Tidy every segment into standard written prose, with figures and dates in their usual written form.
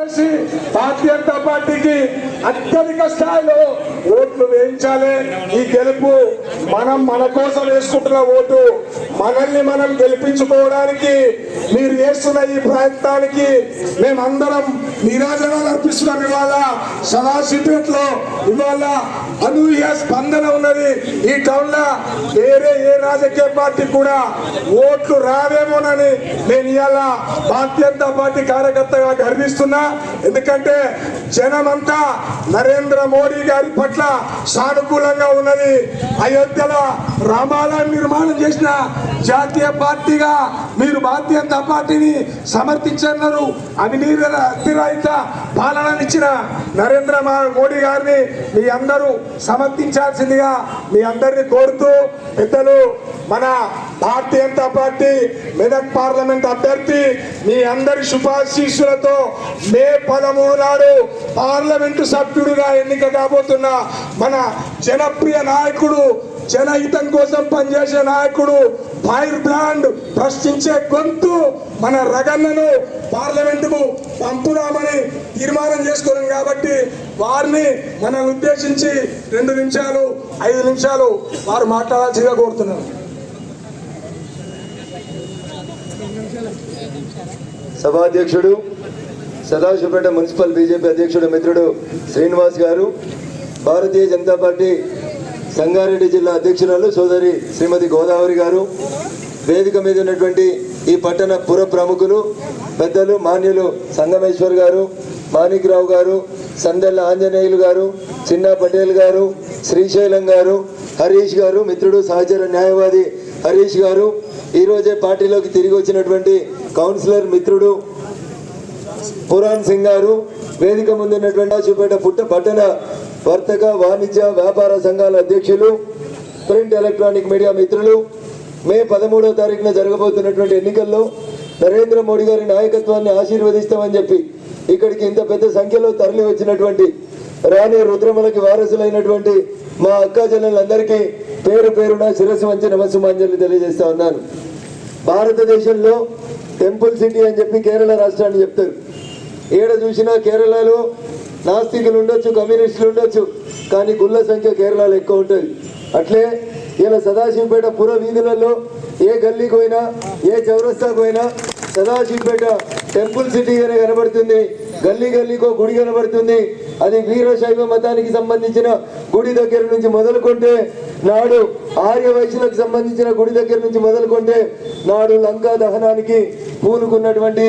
భారతీయ జనతా పార్టీకి అత్యధిక స్థాయిలో ఓట్లు వేయించాలి. ఈ గెలుపు మన కోసం వేసుకుంటున్న ఓటు. మనల్ని మనం గెలిపించుకోవడానికి మీరు చేస్తున్న ఈ ప్రయత్నానికి మేమందరం నీరాజనాలు అర్పిస్తున్నాం. ఇవాళ సదాశివపేటలో ఇవాళ అనూహ్య స్పందన ఉన్నది. ఈ టౌన్ లో వేరే ఏ రాజకీయ పార్టీ కూడా ఓట్లు రావేమోనని నేను ఇవాళ భారతీయ జనతా పార్టీ కార్యకర్తగా గర్విస్తున్నా. ఎందుకంటే జనమంతా నరేంద్ర మోడీ గారి పట్ల సానుకూలంగా ఉన్నది. అయోధ్యలో రామాలయం నిర్మాణం చేసిన జాతీయ పార్టీగా మీరు భారతీయ జనతా పార్టీని సమర్థించన్నారు. అవినీతిరహిత పాలననిచ్చిన నరేంద్ర మోడీ గారిని మీ అందరూ సమర్థించాల్సిందిగా మీ అందరినీ కోరుతూ, పెద్దలు మన భారతీయ జనతా పార్టీ మెదక్ పార్లమెంట్ అభ్యర్థి మీ అందరి శుభాశీస్సులతో మే 13 నాడు పార్లమెంటు సభ్యుడిగా ఎన్నిక కాబోతున్న మన జనప్రియ నాయకుడు, జనహితం కోసం పనిచేసే నాయకుడు, ఫైర్ బ్రాండ్ ప్రశ్నించే గొంతు మన రగన్నను పార్లమెంటుకు పంపుదామని తీర్మానం చేసుకున్నాం. కాబట్టి వారిని మనల్ని ఉద్దేశించి 2 నిమిషాలు 5 నిమిషాలు వారు మాట్లాడాల్సిందిగా కోరుతున్నాను. సభాధ్యక్షుడు, సదాశివపేట మున్సిపల్ బీజేపీ అధ్యక్షుడు మిత్రుడు శ్రీనివాస్ గారు, భారతీయ జనతా పార్టీ సంగారెడ్డి జిల్లా అధ్యక్షురాలు సోదరి శ్రీమతి గోదావరి గారు, వేదిక మీద ఉన్నటువంటి ఈ పట్టణ పుర ప్రముఖులు పెద్దలు మాన్యులు సంగమేశ్వర్ గారు, మాణిక్రావు గారు, సందెల్ల ఆంజనేయులు గారు, చిన్న పటేల్ గారు, శ్రీశైలం గారు, హరీష్ గారు, మిత్రుడు సహచర న్యాయవాది హరీష్ గారు, ఈరోజే పార్టీలోకి తిరిగి వచ్చినటువంటి కౌన్సిలర్ మిత్రుడు పురాణ్ సింగ్ గారు, వేదిక ముందున్నటువంటి సదాశివపేట పట్టణ వర్తక వాణిజ్య వ్యాపార సంఘాల అధ్యక్షులు, ప్రింట్ ఎలక్ట్రానిక్ మీడియా మిత్రులు, మే 13వ తారీఖున జరగబోతున్నటువంటి ఎన్నికల్లో నరేంద్ర మోడీ గారి నాయకత్వాన్ని ఆశీర్వదిస్తామని చెప్పి ఇక్కడికి ఇంత పెద్ద సంఖ్యలో తరలి వచ్చినటువంటి రాణి రుద్రమలకి వారసులైనటువంటి మా అక్కా చెల్లెలందరికీ పేరు పేరున శిరస్సు వంచి నమస్సుమాంజలి తెలియజేస్తా ఉన్నాను. భారతదేశంలో టెంపుల్ సిటీ అని చెప్పి కేరళ రాష్ట్రాన్ని చెప్తారు. ఏడ చూసినా కేరళలో నాస్తికులు ఉండొచ్చు, కమ్యూనిస్టులు ఉండొచ్చు, కానీ గుళ్ళ సంఖ్య కేరళలో ఎక్కువ ఉంటుంది. అట్లే ఇలా సదాశివపేట పుర వీధులలో ఏ గల్లీకి పోయినా, ఏ చౌరస్తాకు పోయినా సదాశివపేట టెంపుల్ సిటీగానే కనబడుతుంది. గల్లీ గల్లీకో గుడి కనబడుతుంది. అది వీరశైవ మతానికి సంబంధించిన గుడి దగ్గర నుంచి మొదలుకుంటే, నాడు ఆర్య వైశ్యులకు సంబంధించిన గుడి దగ్గర నుంచి మొదలుకుంటే, నాడు లంకా దహనానికి పూనుకున్నటువంటి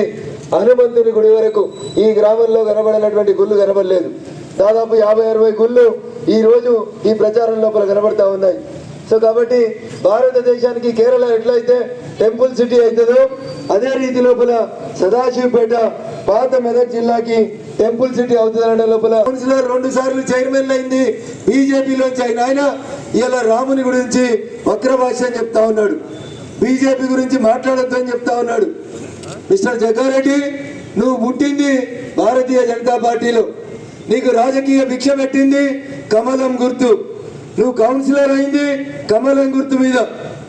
హనుమంతుని గుడి వరకు ఈ గ్రామంలో కనబడినటువంటి గుళ్ళు కనబడలేదు. దాదాపు 50-60 గుళ్ళు ఈ రోజు ఈ ప్రచారం లోపల కనబడతా ఉన్నాయి. సో కాబట్టి భారతదేశానికి కేరళ ఎట్లయితే టెంపుల్ సిటీ అవుతుందో అదే రీతి లోపల సదాశివపేట పాత మెదక్ జిల్లాకి టెంపుల్ సిటీ అవుతుందనే లోపల కౌన్సిలర్ 2 సార్లు చైర్మన్ అయింది బీజేపీలోంచి. ఆయన ఇలా రాముని గురించి వక్ర భాష అని చెప్తా ఉన్నాడు, బీజేపీ గురించి మాట్లాడొద్దు అని చెప్తా ఉన్నాడు. మిస్టర్ జగ్గారెడ్డి, నువ్వు పుట్టింది భారతీయ జనతా పార్టీలో, నీకు రాజకీయ భిక్ష పెట్టింది కమలం గుర్తు, నువ్వు కౌన్సిలర్ అయింది కమలం గుర్తు మీద.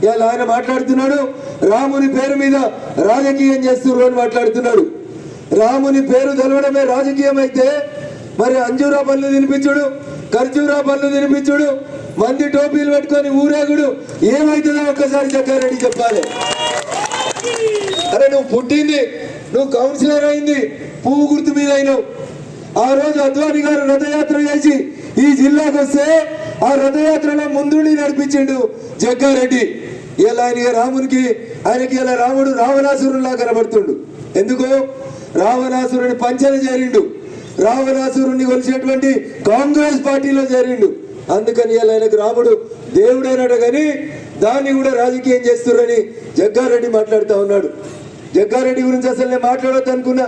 ఇలా ఆయన మాట్లాడుతున్నాడు రాముని పేరు మీద రాజకీయం చేస్తున్నారు అని మాట్లాడుతున్నాడు. రాముని పేరు తెలవడమే రాజకీయం అయితే మరి అంజూరా పళ్ళు తినిపించుడు, ఖర్జూరా పళ్ళు తినిపించుడు, మంది టోపీలు పెట్టుకొని ఊరేగుడు ఏమైతుందో ఒక్కసారి జగ్గారెడ్డి చెప్పాలి. అరే నువ్వు పుట్టింది, నువ్వు కౌన్సిలర్ అయింది పువ్వు గుర్తు మీద అయినావు. ఆ రోజు అద్వానీ గారు రథయాత్ర చేసి ఈ జిల్లాకు వస్తే ఆ రథయాత్రలో ముందుండి నడిపించిండు జగ్గారెడ్డి. ఇలా ఆయనకి ఇలా రాముడు రావణాసురులా కనబడుతుండు. ఎందుకు? రావణాసురుని పంచన చేరిండు, రావణాసురుని కొలిచేటువంటి కాంగ్రెస్ పార్టీలో చేరిండు. అందుకని ఇలా ఆయనకు రాముడు దేవుడైనట కానీ దాన్ని కూడా రాజకీయం చేస్తున్నారని జగ్గారెడ్డి మాట్లాడుతూ ఉన్నాడు. జగ్గారెడ్డి గురించి అసలు నేను మాట్లాడొద్దు అనుకున్నా,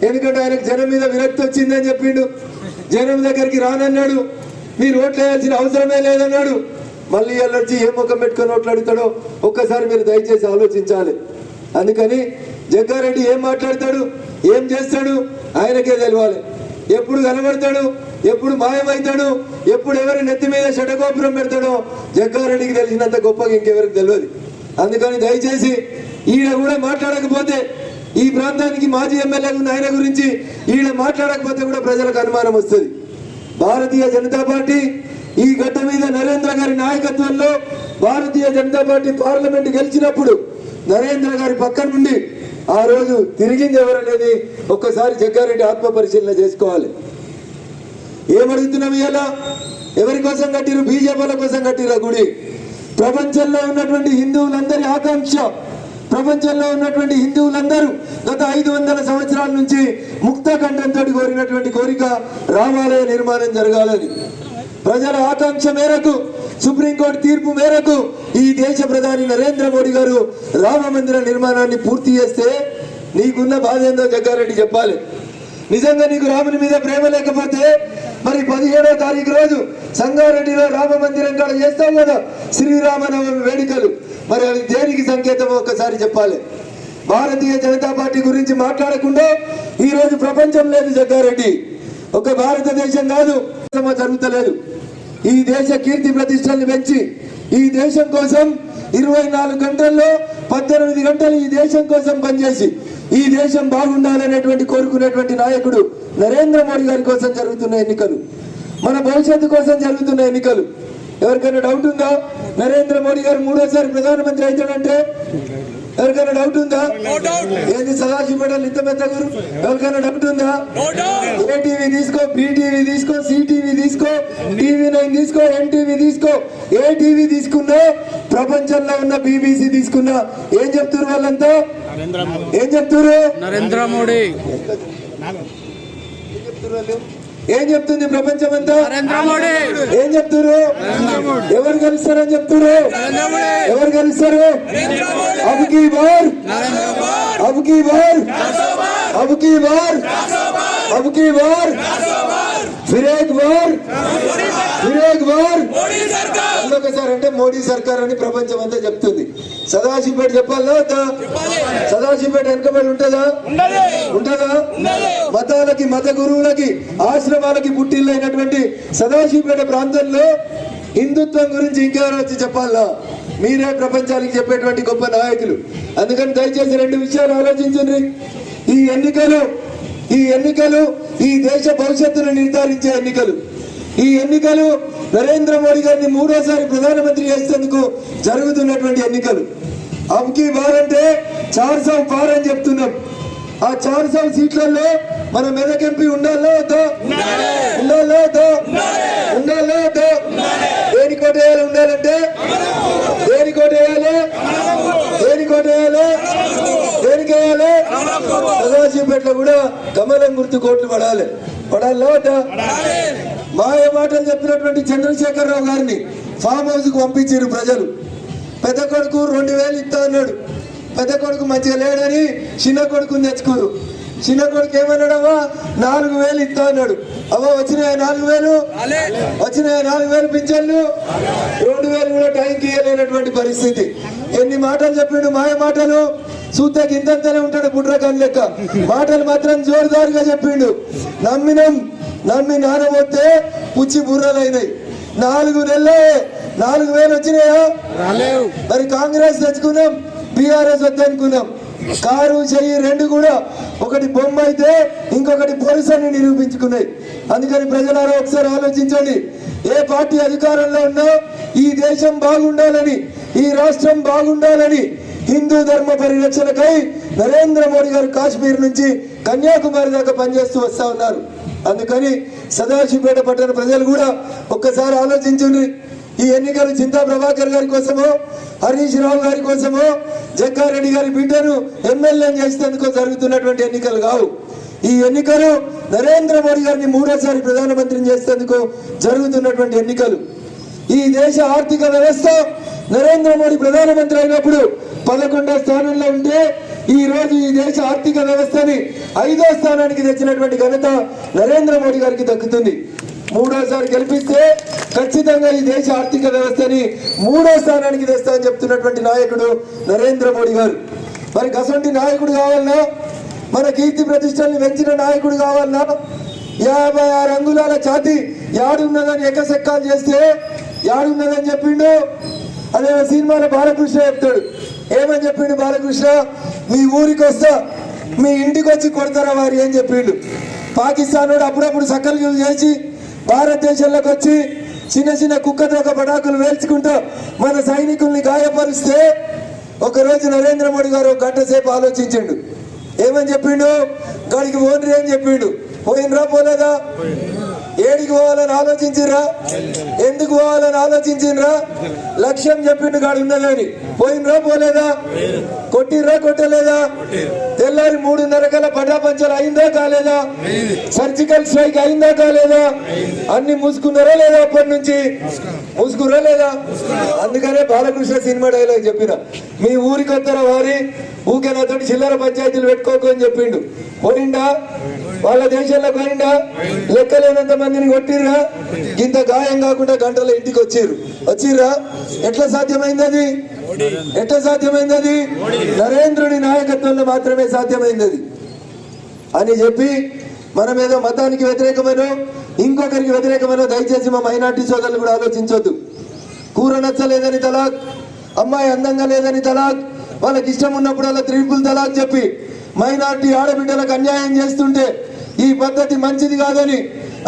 ఎందుకంటే ఆయనకు జనం మీద విరక్తి వచ్చిందని చెప్పిండు. జనం దగ్గరికి రానన్నాడు, మీరు ఓట్లు వేయాల్సిన అవసరమే లేదన్నాడు. మళ్ళీ వచ్చి ఏ ముఖం పెట్టుకొని ఓట్లు అడుగుతాడో ఒక్కసారి మీరు దయచేసి ఆలోచించాలి. అందుకని జగ్గారెడ్డి ఏం మాట్లాడతాడు, ఏం చేస్తాడు ఆయనకే తెలవాలి. ఎప్పుడు కనబడతాడు, ఎప్పుడు మాయమవుతాడు, ఎప్పుడు ఎవరి నెత్తి మీద షటగోపురం పెడతాడో జగ్గారెడ్డికి తెలిసినంత గొప్పగా ఇంకెవరికి తెలియదు. అందుకని దయచేసి ఈయన కూడా మాట్లాడకపోతే ఈ ప్రాంతానికి మాజీ ఎమ్మెల్యే ఉన్న ఆయన గురించి ఈయన మాట్లాడకపోతే కూడా ప్రజలకు అనుమానం వస్తుంది. భారతీయ జనతా పార్టీ ఈ గడ్డ మీద నరేంద్ర గారి నాయకత్వంలో భారతీయ జనతా పార్టీ పార్లమెంట్ గెలిచినప్పుడు నరేంద్ర గారి పక్క నుండి ఆ రోజు తిరిగింది ఎవరనేది ఒక్కసారి జగ్గారెడ్డి ఆత్మ పరిశీలన చేసుకోవాలి. ఏమడుగుతున్నాం ఇలా? ఎవరి కోసం కట్టిరు? బీజేపీల కోసం కట్టిరు గుడి. ప్రపంచంలో ఉన్నటువంటి హిందువులందరి ఆకాంక్ష, ప్రపంచంలో ఉన్నటువంటి హిందువులందరూ గత 500 సంవత్సరాల నుంచి ముక్త కంఠంతో కోరినటువంటి కోరిక రామాలయ నిర్మాణం జరగాలని. ప్రజల ఆకాంక్ష మేరకు, సుప్రీంకోర్టు తీర్పు మేరకు ఈ దేశ ప్రధాని నరేంద్ర మోడీ గారు రామ మందిర నిర్మాణాన్ని పూర్తి చేస్తే నీకున్న బాధ ఏందో జగ్గారెడ్డి చెప్పాలి. నిజంగా నీకు రాముని మీద ప్రేమ లేకపోతే మరి 17వ తారీఖు రోజు సంగారెడ్డిలో రామ మందిరం కాడ చేస్తావు కదా శ్రీరామనవమి వేడుకలు, మరి అది దేనికి సంకేతమో ఒక్కసారి చెప్పాలి. భారతీయ జనతా పార్టీ గురించి మాట్లాడకుండా ఈ రోజు ప్రపంచం లేదు జగ్గారెడ్డి. ఒక భారతదేశం కాదు జరుగుతలేదు. ఈ దేశ కీర్తి ప్రతిష్టల్ని పెంచి ఈ దేశం కోసం 24 గంటల్లో 18 గంటలు ఈ దేశం కోసం పనిచేసి ఈ దేశం బాగుండాలనేటువంటి కోరుకునేటువంటి నాయకుడు నరేంద్ర మోడీ గారి కోసం జరుగుతున్న ఎన్నికలు, మన భవిష్యత్తు కోసం జరుగుతున్న ఎన్నికలు. ఎవరికైనా డౌట్ ఉందా నరేంద్ర మోడీ గారు 3వ ప్రధానమంత్రి అవుతాడంటే? ఎవరికైనా డౌట్ ఉందా? ఏంది సదాశివపేటలు ఇంత పెద్ద గురు? ఎవరికైనా డౌట్ ఉందా? ఏ టీవీ తీసుకో, బీటీవీ తీసుకో, సిటీవీ తీసుకో, TV9 తీసుకో, NTV తీసుకో, ఏ టీవీ తీసుకున్నా, ప్రపంచంలో ఉన్న BBC తీసుకున్నా ఏం చెప్తారు వాళ్ళంతా? ఏం చెప్తారు? నరేంద్ర మోడీ. ఏం చెప్తుంది ప్రపంచం అంతా? నరేంద్ర మోడీ. ఏం చెప్తారు? ఎవరు గెలుస్తారని చెప్తారు? ఎవరు గెలుస్తారు? అబ్కీ bar, అబ్కీ bar, అబ్కీ bar, అబ్కీ bar, Phir ఏక్ బార్, ఫిర్ ఏక్ బార్. ఇంకొకసారి అంటే మోడీ సర్కార్ అని ప్రపంచం అంతా చెప్తుంది. సదాశివపేట చెప్పాలా? సదాశివపేట వెనుకబడి ఉంటుందా? ఉంటుందా? మతాలకి, మత గురువులకి, ఆశ్రమాలకి పుట్టిల్లైనటువంటి సదాశివపేట ప్రాంతంలో హిందుత్వం గురించి ఇంకెవరు వచ్చి చెప్పాలా? మీరే ప్రపంచానికి చెప్పేటువంటి గొప్ప నాయకులు. అందుకని దయచేసి 2 విషయాలు ఆలోచించండి. ఈ ఎన్నికలు ఈ దేశ భవిష్యత్తును నిర్ధారించే ఎన్నికలు. ఈ ఎన్నికలు నరేంద్ర మోడీ గారిని 3వసారి ప్రధానమంత్రి చేసేందుకు జరుగుతున్నటువంటి ఎన్నికలు. అబ్కీ బార్ అంటే 400 పార్ అని చెప్తున్నాం. ఆ 400 సీట్లలో మన మెదక్ ఎంపీ ఉండాలో వద్దా? ఉండాలో వద్దా? ఉండాలో వద్దా? దేనికి ఓటేయాలి? ఉండాలంటే దేనికి ఓటేయాలి? దేనికి ఓటేయాలి? దేనికి వేయాలి? సదాశివపేటలో కూడా కమలం గుర్తు కోట్లు పడాలి. పడాలో వద్దా? మాయ మాటలు చెప్పినటువంటి చంద్రశేఖరరావు గారిని ఫామ్ హౌస్ కు పంపించారు ప్రజలు. పెద్ద కొడుకు 2000 ఇస్తా అన్నాడు. పెద్ద కొడుకు మంచిగా లేడని చిన్న కొడుకుని తెచ్చుకోరు. చిన్న కొడుకు ఏమన్నాడమ్మా 4000 ఇస్తా అన్నాడు. అవ్వ వచ్చినాయి 4000, వచ్చినాయి 4000 పింఛన్లు, 2000 కూడా టైంకి ఇవ్వలేనటువంటి పరిస్థితి. ఎన్ని మాటలు చెప్పిండు, మాయ మాటలు. సూతకి ఇంతంతనే ఉంటాడు బుడ్రకాన్ లెక్క. మాటలు మాత్రం జోరుదారుగా చెప్పిండు. నమ్మి నానబోతే పుచ్చి బుర్రలైనాయి. 4 నెలలే 4000 వచ్చినాయా? మరి కాంగ్రెస్ తెచ్చుకున్నాం, బీఆర్ఎస్ వద్దనుకున్నాం. కారు చెయ్యి 2 కూడా ఒకటి బొమ్మ అయితే ఇంకొకటి పొరుసని నిరూపించుకున్నాయి. అందుకని ప్రజలారా ఒకసారి ఆలోచించండి. ఏ పార్టీ అధికారంలో ఉన్నా ఈ దేశం బాగుండాలని, ఈ రాష్ట్రం బాగుండాలని, హిందూ ధర్మ పరిరక్షణకై నరేంద్ర మోడీ గారు కాశ్మీర్ నుంచి కన్యాకుమారి దాకా పనిచేస్తూ వస్తా ఉన్నారు. అందుకని సదాశివపేట పట్టణ ప్రజలు కూడా ఒక్కసారి ఆలోచించండి. ఈ ఎన్నికలు చింతా ప్రభాకర్ గారి కోసమో, హరీష్ రావు గారి కోసమో, జగ్గారెడ్డి గారి బిడ్డను ఎమ్మెల్యే చేసేందుకు జరుగుతున్నటువంటి ఎన్నికలు కావు. ఈ ఎన్నికలు నరేంద్ర మోడీ గారిని 3వసారి ప్రధానమంత్రిని చేసేందుకు జరుగుతున్నటువంటి ఎన్నికలు. ఈ దేశ ఆర్థిక వ్యవస్థ నరేంద్ర మోడీ ప్రధానమంత్రి అయినప్పుడు 11వ స్థానంలో ఉంటే ఈ రోజు ఈ దేశ ఆర్థిక వ్యవస్థని 5వ స్థానానికి తెచ్చినటువంటి ఘనత నరేంద్ర మోడీ గారికి దక్కుతుంది. 3వసారి గెలిపిస్తే ఖచ్చితంగా ఈ దేశ ఆర్థిక వ్యవస్థని 3వ స్థానానికి తెస్తామని చెప్తున్నటువంటి నాయకుడు నరేంద్ర మోడీ గారు. మరి గసంటి నాయకుడు కావాలన్నా, మన కీర్తి ప్రతిష్టల్ని పెంచిన నాయకుడు కావాలన్నా, 56 అంగుళాల ఛాతి యాడున్నదని ఎకసెక్కాలు చేస్తే యాడున్నదని చెప్పిండు. అదే సినిమాలో బాలకృష్ణ చెప్తాడు. ఏమని చెప్పిండు బాలకృష్ణ? మీ ఊరికి వస్తా, మీ ఇంటికి వచ్చి కొడతారా వారి అని చెప్పిండు. పాకిస్తాన్ వాడు అప్పుడప్పుడు సకలు చేసి భారతదేశంలోకి వచ్చి చిన్న చిన్న కుక్కతోక పటాకులు వేల్చుకుంటూ మన సైనికుల్ని గాయపరిస్తే ఒకరోజు నరేంద్ర మోడీ గారు ఒక గంట సేపు ఆలోచించిండు. ఏమని చెప్పిండు? గాడికి ఓన్రీ అని చెప్పిండు. పోయినరా పోలేదా? ఏడికి పోవాలని ఆలోచించిర్రా? ఎందుకు పోవాలని ఆలోచించినరా? లక్ష్యం చెప్పిండు గాడు ఉన్నదని. పోయినరా పోలేదా? కొట్టిర్రా కొట్టలేదా? తెల్లారి 3:30 కల్లా పటాపంచలు అయిందా కాలేదా? సర్జికల్ స్ట్రైక్ అయిందా కాలేదా? అన్ని మూసుకున్నారా లేదా? అప్పటి నుంచి మూసుకురా లేదా? అందుకనే బాలకృష్ణ సినిమా డైలాగ్ చెప్పిన, మీ ఊరికి వస్తారా వారి ఊకే నాతోటి చిల్లర పంచాయతీలు పెట్టుకోకు అని చెప్పిండు. పోయిండా? వాళ్ళ దేశంలో పోయిండా? లెక్కలేనంత మందిని కొట్టిర్రా? ఇంత గాయం కాకుండా గంటల ఇంటికి వచ్చిర్రా? ఎట్లా సాధ్యమైంది అది? ఎట్లా సాధ్యమైంది అది? నరేంద్రుడి నాయకత్వంలో మాత్రమే సాధ్యమైంది అది అని చెప్పి మనం ఏదో మతానికి వ్యతిరేకమనో ఇంకొకరికి వ్యతిరేకమనో దయచేసి మా మైనార్టీ సోదరులు కూడా ఆలోచించొద్దు. కూర నచ్చలేదని తలాక్, అమ్మాయి అందంగా లేదని తలాక్, వాళ్ళకి ఇష్టం ఉన్నప్పుడల్లా ట్రిపుల్ తలాక్ చెప్పి మైనార్టీ ఆడబిడ్డలకు అన్యాయం చేస్తుంటే ఈ పద్ధతి మంచిది కాదని,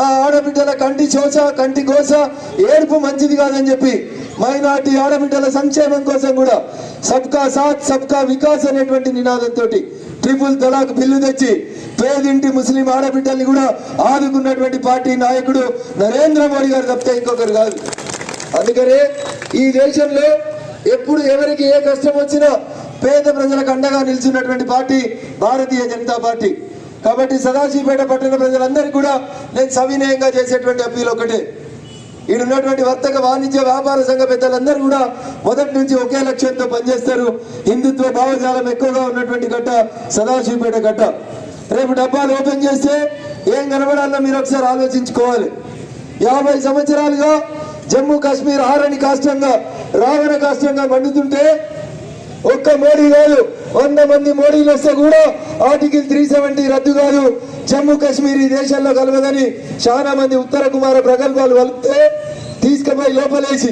ఆ ఆడబిడ్డల కంటి కోస ఏడుపు మంచిది కాదని చెప్పి మైనార్టీ ఆడబిడ్డల సంక్షేమం కోసం కూడా సబ్కా సాత్ సబ్కా వికాస్ అనేటువంటి నినాదంతో ట్రిపుల్ తలాక్ బిల్లు తెచ్చి పేదింటి ముస్లిం ఆడబిడ్డల్ని కూడా ఆదుకున్నటువంటి పార్టీ నాయకుడు నరేంద్ర మోడీ గారు తప్పితే ఇంకొకరు కాదు. అందుకనే ఈ దేశంలో ఎప్పుడు ఎవరికి ఏ కష్టం వచ్చినా పేద ప్రజలకు అండగా నిలిచినటువంటి పార్టీ భారతీయ జనతా పార్టీ. కాబట్టి సదాశివపేట పట్టణ ప్రజలందరికీ కూడా నేను సవినయంగా చేసేటువంటి అప్పీల్ ఒకటే, ఈడున్నటువంటి వర్తక వాణిజ్య వ్యాపార సంఘ పెద్దలందరూ కూడా మొదటి నుంచి ఒకే లక్ష్యంతో పనిచేస్తారు. హిందుత్వ భావజాలం ఎక్కువగా ఉన్నటువంటి గట్ట సదాశివపేట గట్ట. రేపు డబ్బాలు ఓపెన్ చేస్తే ఏం కనబడాలో మీరు ఒకసారి ఆలోచించుకోవాలి. 50 సంవత్సరాలుగా జమ్మూ కాశ్మీర్ ఆరని కాష్టంగా రావణ కాష్టంగా మండుతుంటే ఒక్క మోడీ కాదు 100 మంది మోడీలు వస్తే కూడా ఆర్టికల్ 370 రద్దు కాదు, జమ్మూ కాశ్మీర్ ఈ దేశంలో కలవదని చాలా మంది ఉత్తర కుమార ప్రగల్భాలు వలిపితే తీసుకుపోయి లోపలేసి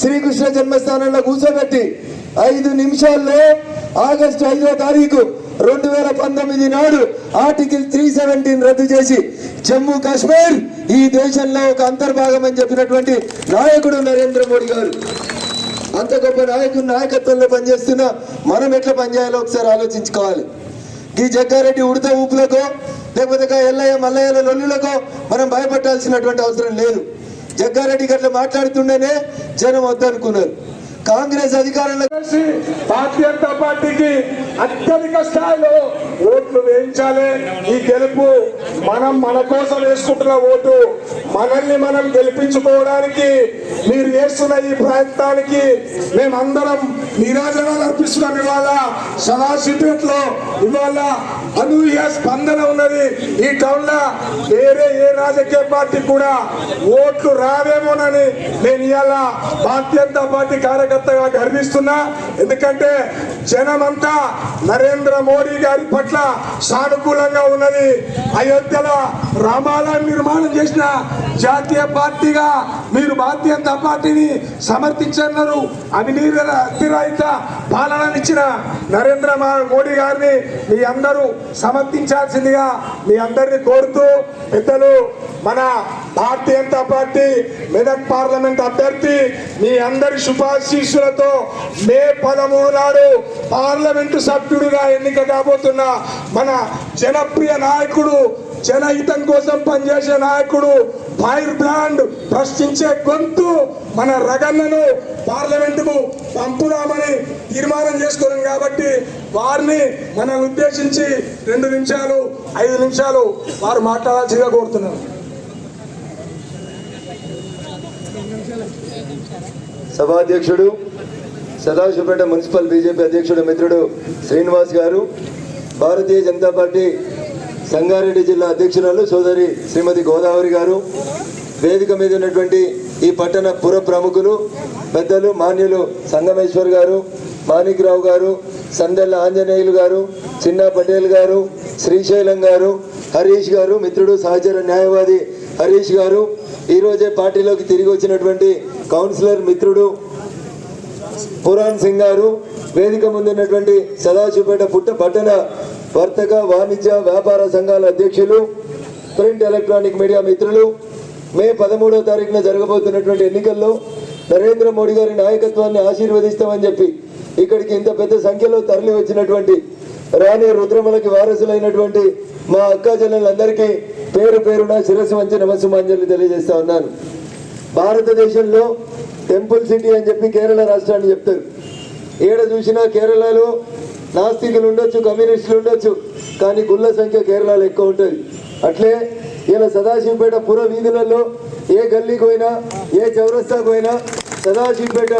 శ్రీకృష్ణ జన్మస్థానంలో కూర్చోబెట్టి 5 నిమిషాల్లో ఆగస్టు 5వ తారీఖు 2019 నాడు ఆర్టికల్ 317 రద్దు చేసి జమ్మూ కాశ్మీర్ ఈ దేశంలో ఒక అంతర్భాగం అని చెప్పినటువంటి నాయకుడు నరేంద్ర మోడీ గారు. అంత గొప్ప నాయకుడు నాయకత్వంలో పనిచేస్తున్న మనం ఎట్లా పనిచేయాలో ఒకసారి ఆలోచించుకోవాలి. ఈ జగ్గారెడ్డి ఉడత ఊపులకో లేకపోతే ఎల్లయ్య మల్లయ్యల లొల్లులకో మనం భయపడాల్సినటువంటి అవసరం లేదు. జగ్గారెడ్డి గట్ల మాట్లాడుతుండేనే జనం వద్దనుకున్నారు. కాంగ్రెస్ అధికారంలో భారతీయ జనతా పార్టీకి అత్యధిక స్థాయిలో ఓట్లు వేయించాలి. ఈ గెలుపు మన కోసం వేసుకుంటున్న ఓటు. మనల్ని మనం గెలిపించుకోవడానికి మీరు చేస్తున్న ఈ ప్రయత్నానికి మేమందరం నీరాజనాలు అర్పిస్తున్నాం. ఇవాళ సదాశివపేటలో ఇవాళ అనూహ్య స్పందన ఉన్నది. ఈ టౌన్ లో వేరే ఏ రాజకీయ పార్టీ కూడా ఓట్లు రావేమోనని నేను ఇవాళ భారతీయ జనతా పార్టీ కార్యకర్తగా గర్విస్తున్నా. ఎందుకంటే జనమంతా నరేంద్ర మోడీ గారి పట్ల సానుకూలంగా ఉన్నది. అయోధ్యలో రామాలయం నిర్మాణం చేసిన జాతీయ పార్టీగా మీరు భారతీయ జనతా పార్టీని సమర్థించన్నారు. అవినీతిరహిత పాలననిచ్చిన నరేంద్ర మోడీ గారిని మీ అందరూ సమర్థించాల్సిందిగా మీ అందరినీ కోరుతూ, పెద్దలు మన భారతీయ జనతా పార్టీ మెదక్ పార్లమెంట్ అభ్యర్థి మీ అందరి శుభాశీస్సులతో మే 13 నాడు పార్లమెంటు సభ్యుడిగా ఎన్నిక కాబోతున్న మన జనప్రియ నాయకుడు, జనహితం కోసం పనిచేసే నాయకుడు, ఫైర్ బ్రాండ్ ప్రశ్నించే గొంతు మన రగన్నను పార్లమెంటుకు పంపుదామని తీర్మానం చేసుకున్నాం. కాబట్టి వారిని మనల్ని ఉద్దేశించి 2 నిమిషాలు 5 నిమిషాలు వారు మాట్లాడాల్సిందిగా కోరుతున్నాను. సభాధ్యక్షుడు సదాశివపేట మున్సిపల్ బీజేపీ అధ్యక్షుడు మిత్రుడు శ్రీనివాస్ గారు, భారతీయ జనతా పార్టీ సంగారెడ్డి జిల్లా అధ్యక్షురాలు సోదరి శ్రీమతి గోదావరి గారు, వేదిక మీద ఉన్నటువంటి ఈ పట్టణ పుర ప్రముఖులు పెద్దలు మాన్యులు సంగమేశ్వర్ గారు, మాణిక్రావు గారు, సందెల్ల ఆంజనేయులు గారు, చిన్నా పటేల్ గారు, శ్రీశైలం గారు, హరీష్ గారు, మిత్రుడు సహచర న్యాయవాది హరీష్ గారు, ఈరోజే పార్టీలోకి తిరిగి వచ్చినటువంటి కౌన్సిలర్ మిత్రుడు పురాణ్ సింగ్ గారు, వేదిక ముందున్నటువంటి సదాశివపేట పట్టణ వర్తక వాణిజ్య వ్యాపార సంఘాల అధ్యక్షులు, ప్రింట్ ఎలక్ట్రానిక్ మీడియా మిత్రులు, మే 13వ తారీఖున జరగబోతున్నటువంటి ఎన్నికల్లో నరేంద్ర మోడీ గారి నాయకత్వాన్ని ఆశీర్వదిస్తామని చెప్పి ఇక్కడికి ఇంత పెద్ద సంఖ్యలో తరలి వచ్చినటువంటి రాణి రుద్రమలకి వారసులైనటువంటి మా అక్కా చెల్లెలందరికీ పేరు పేరున శిరస్సు వంచి నమస్సుమాంజలి తెలియజేస్తా ఉన్నాను. భారతదేశంలో టెంపుల్ సిటీ అని చెప్పి కేరళ రాష్ట్రాన్ని చెప్తారు. ఏడ చూసినా కేరళలో నాస్తికులు ఉండొచ్చు, కమ్యూనిస్టులు ఉండొచ్చు, కానీ గుళ్ళ సంఖ్య కేరళలో ఎక్కువ ఉంటుంది. అట్లే ఇలా సదాశివపేట పుర వీధులలో ఏ గల్లీకి పోయినా, ఏ చౌరస్తాకు పోయినా సదాశివపేట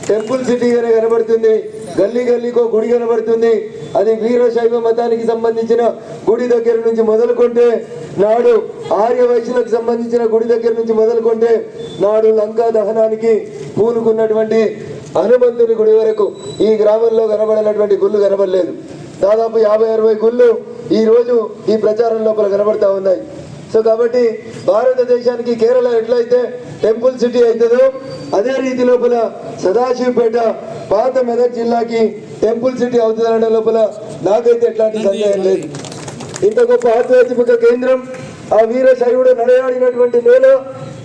టెంపుల్ సిటీగానే కనబడుతుంది. గల్లీ గల్లీకో గుడి కనబడుతుంది. అది వీరశైవ మతానికి సంబంధించిన గుడి దగ్గర నుంచి మొదలుకుంటే నాడు ఆర్య వైశ్యులకు సంబంధించిన గుడి దగ్గర నుంచి మొదలుకుంటే నాడు లంకా దహనానికి పూనుకున్నటువంటి హనుమంతుని గుడి వరకు ఈ గ్రామంలో కనబడినటువంటి గుళ్ళు కనబడలేదు. దాదాపు 50-60 గుళ్ళు ఈ రోజు ఈ ప్రచారం లోపల కనబడతా ఉన్నాయి. సో కాబట్టి భారతదేశానికి కేరళ ఎట్లయితే టెంపుల్ సిటీ అవుతుందో అదే రీతి లోపల సదాశివపేట పాత మెదక్ జిల్లాకి టెంపుల్ సిటీ అవుతుందనే లోపల నాకైతే ఎట్లాంటి సందేహం లేదు. ఇంత గొప్ప ఆధ్యాత్మిక కేంద్రం, ఆ వీర శైవుడు నడయాడినటువంటి నేల,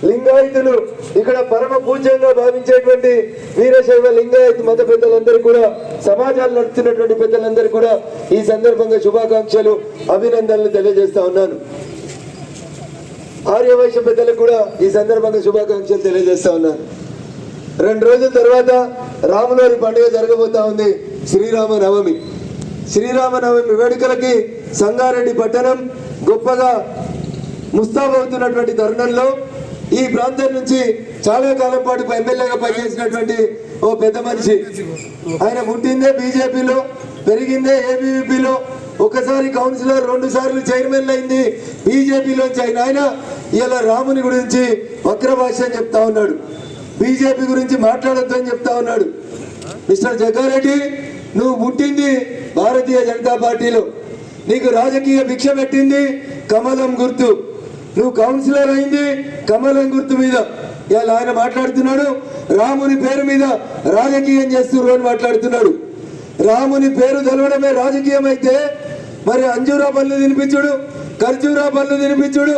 లింగాయతులు ఇక్కడ పరమ పూజ్యంగా భావించేటువంటి వీరశైవ లింగాయత్ మత పెద్దలందరూ కూడా, సమాజాలు నడుస్తున్నటువంటి పెద్దలందరూ కూడా ఈ సందర్భంగా శుభాకాంక్షలు, అభినందనలు తెలియజేస్తా ఉన్నాను. ఆర్యవైశ్య పెద్దలకు కూడా ఈ సందర్భంగా శుభాకాంక్షలు తెలియజేస్తా ఉన్నాను. 2 రోజుల తర్వాత రాములవారి పండుగ జరగబోతా ఉంది, శ్రీరామనవమి. శ్రీరామనవమి వేడుకలకి సంగారెడ్డి పట్టణం గొప్పగా ముస్తాబవుతున్నటువంటి తరుణంలో ఈ ప్రాంతం నుంచి చాలా కాలం పాటు ఎమ్మెల్యేగా పనిచేసినటువంటి ఓ పెద్ద మనిషి, ఆయన పుట్టిందే బీజేపీలో, పెరిగిందే ఏబీవీపీలో, ఒకసారి కౌన్సిలర్, 2 సార్లు చైర్మన్ అయింది బీజేపీలోంచి ఆయన ఇలా రాముని గురించి వక్ర భాష్యం చెప్తా ఉన్నాడు, బీజేపీ గురించి మాట్లాడొద్దని చెప్తా ఉన్నాడు. మిస్టర్ జగ్గారెడ్డి, నువ్వు పుట్టింది భారతీయ జనతా పార్టీలో, నీకు రాజకీయ భిక్ష పెట్టింది కమలం గుర్తు, నువ్వు కౌన్సిలర్ అయింది కమలం గుర్తు మీద. ఇలా ఆయన మాట్లాడుతున్నాడు రాముని పేరు మీద రాజకీయం చేస్తున్నారు అని మాట్లాడుతున్నాడు. రాముని పేరు తెలవడమే రాజకీయం అయితే మరి అంజూరా పళ్ళు తినిపించుడు, ఖర్జూరా పళ్ళు తినిపించుడు,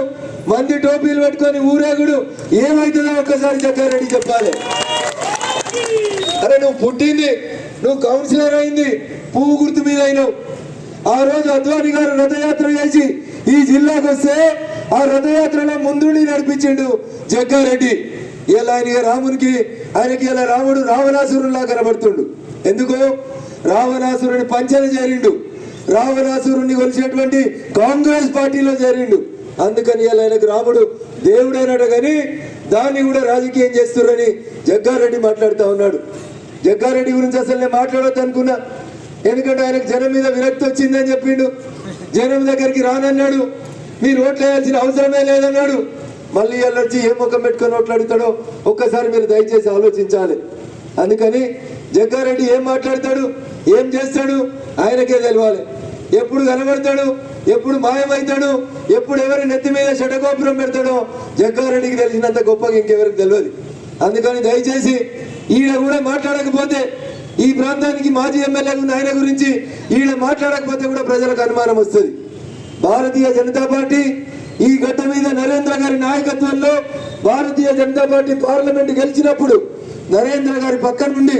మంది టోపీలు పెట్టుకొని ఊరేగుడు ఏమైతుందో ఒక్కసారి జగ్గారెడ్డి చెప్పాలి. అరే నువ్వు పుట్టింది, నువ్వు కౌన్సిలర్ అయింది పువ్వు గుర్తు మీద అయినావు. ఆ రోజు అద్వాని గారు రథయాత్ర చేసి ఈ జిల్లాకు వస్తే ఆ రథయాత్రలో ముందుండి నడిపించిండు జగ్గారెడ్డి. ఇలా ఆయనకి ఇలా రాముడు రావణాసురులా కనబడుతుండు. ఎందుకు? రావణాసురుని పంచన చేరిండు, రావణాసురుని కొలిచేటువంటి కాంగ్రెస్ పార్టీలో చేరిండు. అందుకని ఇలా ఆయనకు రాముడు దేవుడైనాడు, కానీ దాన్ని కూడా రాజకీయం చేస్తున్నారని జగ్గారెడ్డి మాట్లాడుతూ ఉన్నాడు. జగ్గారెడ్డి గురించి అసలు నేను మాట్లాడొద్దు అనుకున్నా, ఎందుకంటే ఆయనకు జనం మీద విరక్తి వచ్చిందని చెప్పిండు, జనం దగ్గరికి రానన్నాడు, మీరు ఓట్లు వేయాల్సిన అవసరమే లేదన్నాడు. మళ్ళీ వచ్చి ఏ ముఖం పెట్టుకొని ఓట్లు అడుగుతాడో ఒక్కసారి మీరు దయచేసి ఆలోచించాలి. అందుకని జగ్గారెడ్డి ఏం మాట్లాడతాడు, ఏం చేస్తాడు ఆయనకే తెలియాలి. ఎప్పుడు కనబడతాడు, ఎప్పుడు మాయమవుతాడు, ఎప్పుడు ఎవరి నెత్తి మీద షటగోపురం పెడతాడో జగ్గారెడ్డికి తెలిసినంత గొప్పగా ఇంకెవరికి తెలియదు. అందుకని దయచేసి ఈయన కూడా మాట్లాడకపోతే, ఈ ప్రాంతానికి మాజీ ఎమ్మెల్యే ఉన్న ఆయన గురించి ఈయన మాట్లాడకపోతే కూడా ప్రజలకు అనుమానం వస్తుంది. భారతీయ జనతా పార్టీ ఈ గడ్డ మీద నరేంద్ర గారి నాయకత్వంలో భారతీయ జనతా పార్టీ పార్లమెంట్ గెలిచినప్పుడు నరేంద్ర గారి పక్క నుండి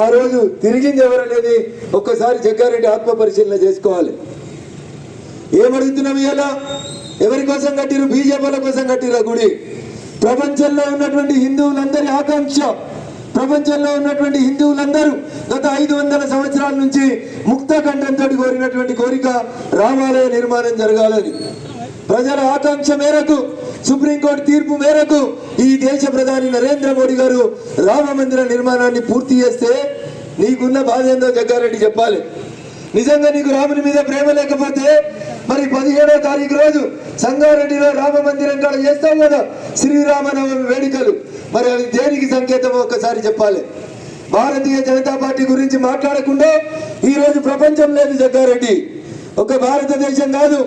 ఆ రోజు తిరిగింది ఎవరనేది ఒక్కసారి జగ్గారెడ్డి ఆత్మ పరిశీలన చేసుకోవాలి. ఏమడుగుతున్నాం ఇలా? ఎవరి కోసం కట్టిరు? బీజేపీల కోసం కట్టిరు గుడి. ప్రపంచంలో ఉన్నటువంటి హిందువులందరి ఆకాంక్ష, ప్రపంచంలో ఉన్నటువంటి హిందువులందరూ గత 500 సంవత్సరాల నుంచి ముక్త కంఠంతో కోరినటువంటి కోరిక రామాలయ నిర్మాణం జరగాలని. ప్రజల ఆకాంక్ష మేరకు, సుప్రీంకోర్టు తీర్పు మేరకు ఈ దేశ ప్రధాని నరేంద్ర మోడీ గారు రామ మందిర నిర్మాణాన్ని పూర్తి చేస్తే నీకున్న బాధ ఏందో జగ్గారెడ్డి చెప్పాలి. నిజంగా నీకు రాముని మీద ప్రేమ లేకపోతే మరి 17వ తారీఖు రోజు సంగారెడ్డిలో రామ మందిరం కాడ చేస్తాం కదా శ్రీరామనవమి వేడుకలు, మరి అవి దేనికి సంకేతం ఒక్కసారి చెప్పాలి. భారతీయ జనతా పార్టీ గురించి మాట్లాడకుండా ఈ రోజు ప్రపంచం లేదు జగ్గారెడ్డి. ఒక భారతదేశం కాదు,